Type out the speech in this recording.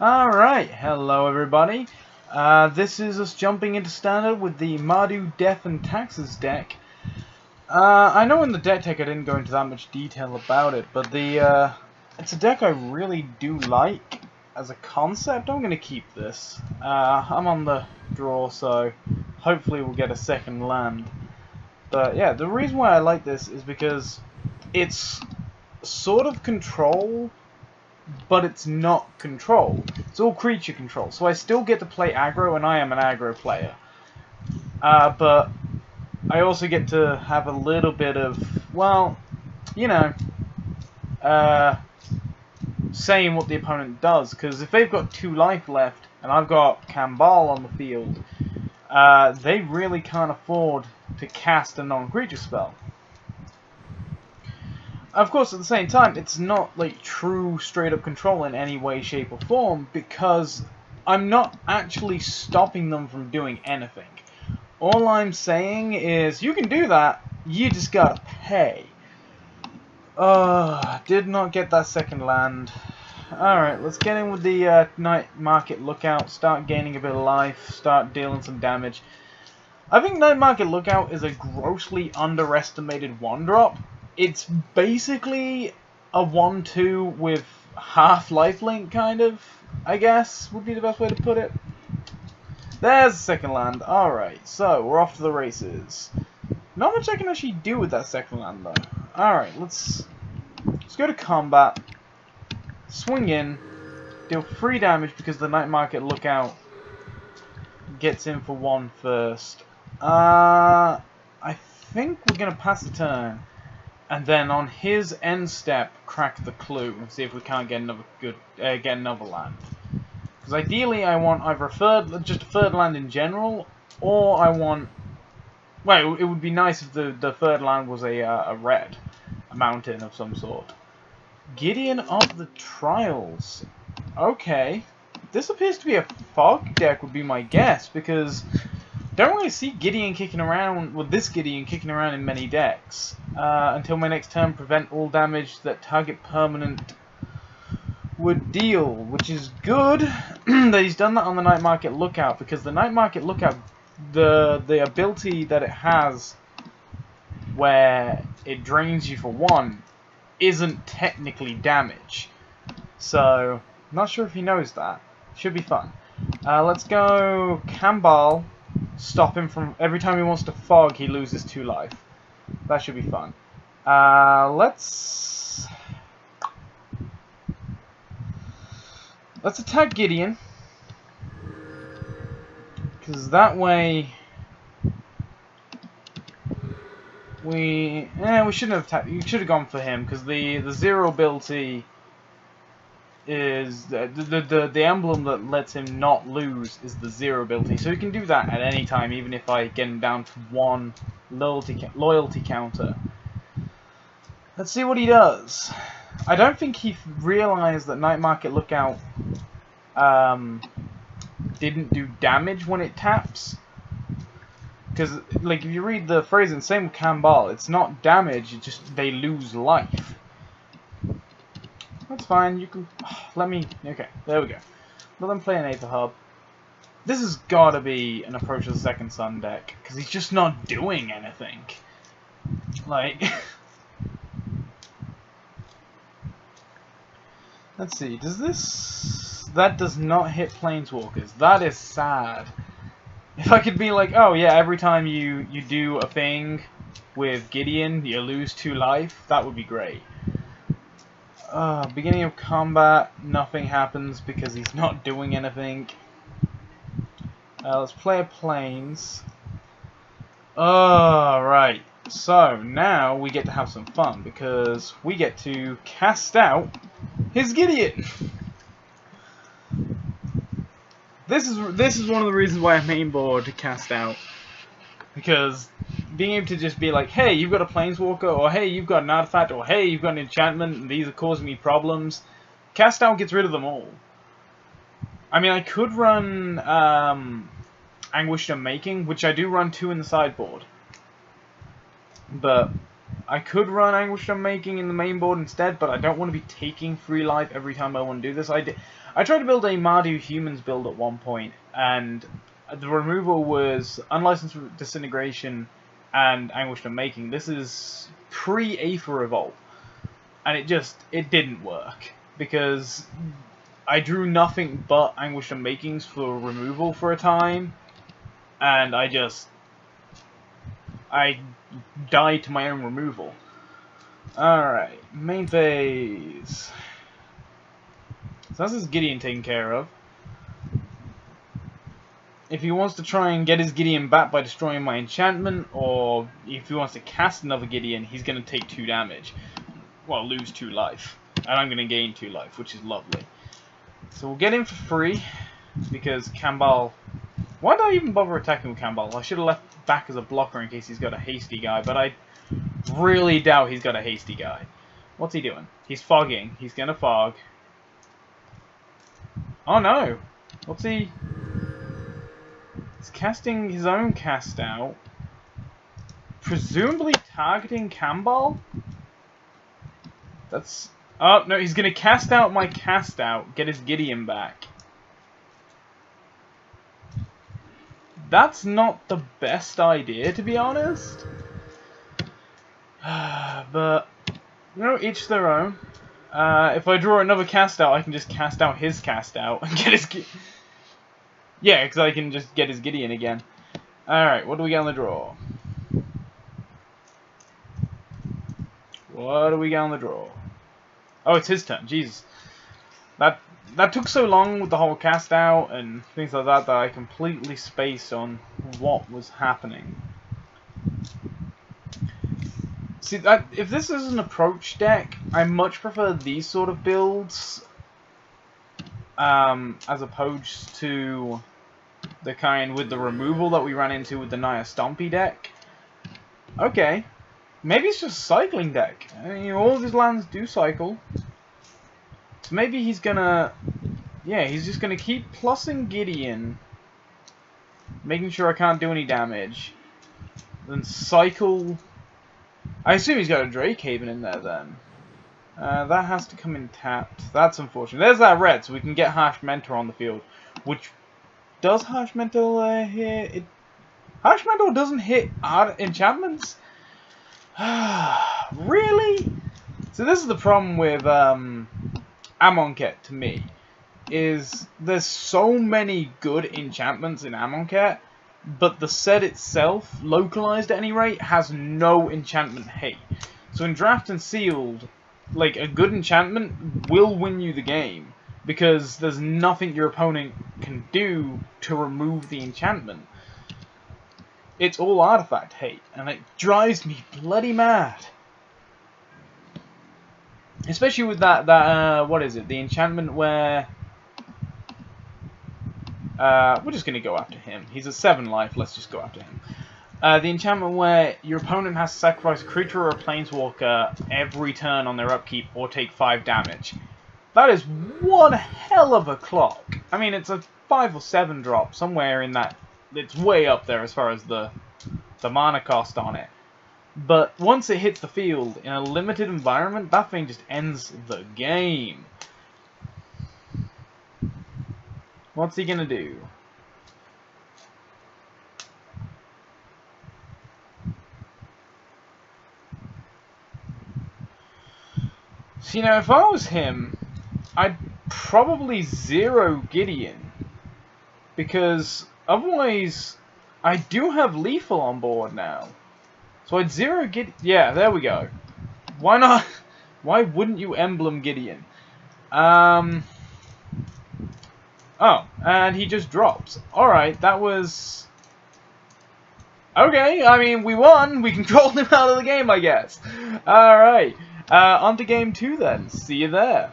Alright, hello everybody. This is us jumping into standard with the Mardu Death and Taxes deck. I know in the deck tech I didn't go into that much detail about it, but it's a deck I really do like as a concept. I'm going to keep this. I'm on the draw, so hopefully we'll get a second land. But yeah, the reason why I like this is because it's sort of control, but it's not control. It's all creature control. So I still get to play aggro, and I am an aggro player. But I also get to have a little bit of, well, you know, saying what the opponent does. Because if they've got 2 life left, and I've got Kambal on the field, they really can't afford to cast a non-creature spell. Of course, at the same time, it's not like true straight-up control in any way, shape, or form, because I'm not actually stopping them from doing anything. All I'm saying is, you can do that, you just gotta pay. Did not get that second land. Alright, let's get in with the Night Market Lookout, start gaining a bit of life, start dealing some damage. I think Night Market Lookout is a grossly underestimated 1-drop. It's basically a 1-2 with half lifelink, kind of, I guess, would be the best way to put it. There's the second land. Alright, so we're off to the races. Not much I can actually do with that second land, though. Alright, let's go to combat. Swing in. Deal 3 damage because the Night Market Lookout gets in for 1 first. I think we're going to pass the turn. And then on his end step, crack the clue and see if we can't get another get another land. Because ideally, I want either just a third land in general, or I want. Well, it would be nice if the third land was a red, a mountain of some sort. Gideon of the Trials. Okay, this appears to be a fog deck. Would be my guess, because don't really see Gideon kicking around, well, this Gideon kicking around in many decks. Until my next turn, prevent all damage that target permanent would deal, which is good that he's done that on the Night Market Lookout, because the Night Market Lookout, the ability that it has, where it drains you for 1, isn't technically damage. So, not sure if he knows that. Should be fun. Let's go Kambal. Stop him from every time he wants to fog, he loses 2 life. That should be fun. Let's attack Gideon, because that way we shouldn't have attacked. You should have gone for him, because the 0 ability is the emblem that lets him not lose is the 0 ability, so he can do that at any time, even if I get him down to 1 loyalty counter. Let's see what he does. I don't think he realized that Night Market Lookout didn't do damage when it taps, because like if you read the phrasing, same with Kambal, it's not damage, it's just they lose life. That's fine, you can let me. Okay, there we go. Let them play an Aether Hub. This has got to be an Approach of the Second Sun deck, because he's just not doing anything. Like, let's see, does this. That does not hit Planeswalkers. That is sad. If I could be like, oh yeah, every time you do a thing with Gideon, you lose 2 life, that would be great. Beginning of combat, nothing happens because he's not doing anything. Let's play a Plains. Right. So, now we get to have some fun, because we get to cast out his Gideon! This is one of the reasons why I mainboard to cast out. Because being able to just be like, hey, you've got a Planeswalker, or hey, you've got an artifact, or hey, you've got an enchantment, and these are causing me problems. Cast out gets rid of them all. I mean, I could run Anguished Unmaking, which I do run 2 in the sideboard. But I could run Anguished Unmaking in the main board instead, but I don't want to be taking 3 life every time I want to do this. I tried to build a Mardu humans build at one point, and the removal was unlicensed disintegration and anguished unmaking. This is pre-Aether Revolt, and it didn't work because I drew nothing but anguished unmakings for removal for a time, and I died to my own removal. Alright, main phase. So this is Gideon taken care of. If he wants to try and get his Gideon back by destroying my enchantment, or if he wants to cast another Gideon, he's going to take 2 damage. Well, lose 2 life. And I'm going to gain 2 life, which is lovely. So we'll get him for free, because Kambal... Why did I even bother attacking with Kambal? I should have left back as a blocker in case he's got a hasty guy, but I really doubt he's got a hasty guy. What's he doing? He's fogging. He's going to fog. Oh no! What's he... He's casting his own cast out. Presumably targeting Kambal? That's... Oh, no, he's going to cast out my cast out, get his Gideon back. That's not the best idea, to be honest. But, you know, each their own. If I draw another cast out, I can just cast out his cast out and get his... Yeah, because I can just get his Gideon again. Alright, what do we got on the draw? What do we got on the draw? Oh, it's his turn. Jesus. That took so long with the whole cast out and things like that I completely spaced on what was happening. See, if this is an approach deck, I much prefer these sort of builds as opposed to the kind with the removal that we ran into with the Naya Stompy deck. Okay. Maybe it's just a cycling deck. I mean, all of his lands do cycle. So maybe he's gonna... Yeah, he's just gonna keep plussing Gideon. Making sure I can't do any damage. Then cycle... I assume he's got a Drake Haven in there then. That has to come in tapped. That's unfortunate. There's that red, so we can get Harsh Mentor on the field. Which... Does Harsh Mentor hit... Harsh Mentor doesn't hit enchantments? Really? So this is the problem with Amonkhet to me. Is there's so many good enchantments in Amonkhet, but the set itself, localized at any rate, has no enchantment hate. So in Draft and Sealed, like, a good enchantment will win you the game, because there's nothing your opponent can do to remove the enchantment. It's all artifact hate, and it drives me bloody mad. Especially with that what is it, the enchantment where... we're just going to go after him. He's at 7 life, let's just go after him. The enchantment where your opponent has to sacrifice a creature or a planeswalker every turn on their upkeep or take 5 damage. That is one hell of a clock. I mean, it's a 5 or 7 drop, somewhere in that. It's way up there as far as the mana cost on it. But once it hits the field in a limited environment, that thing just ends the game. What's he gonna do? So, you know, if I was him, I'd probably 0 Gideon. Because otherwise, I do have Lethal on board now. So I'd 0 Gideon. Yeah, there we go. Why not? Why wouldn't you Emblem Gideon? Oh, and he just drops. Alright, that was... Okay, I mean, we won. We controlled him out of the game, I guess. Alright, on to game 2 then. See you there.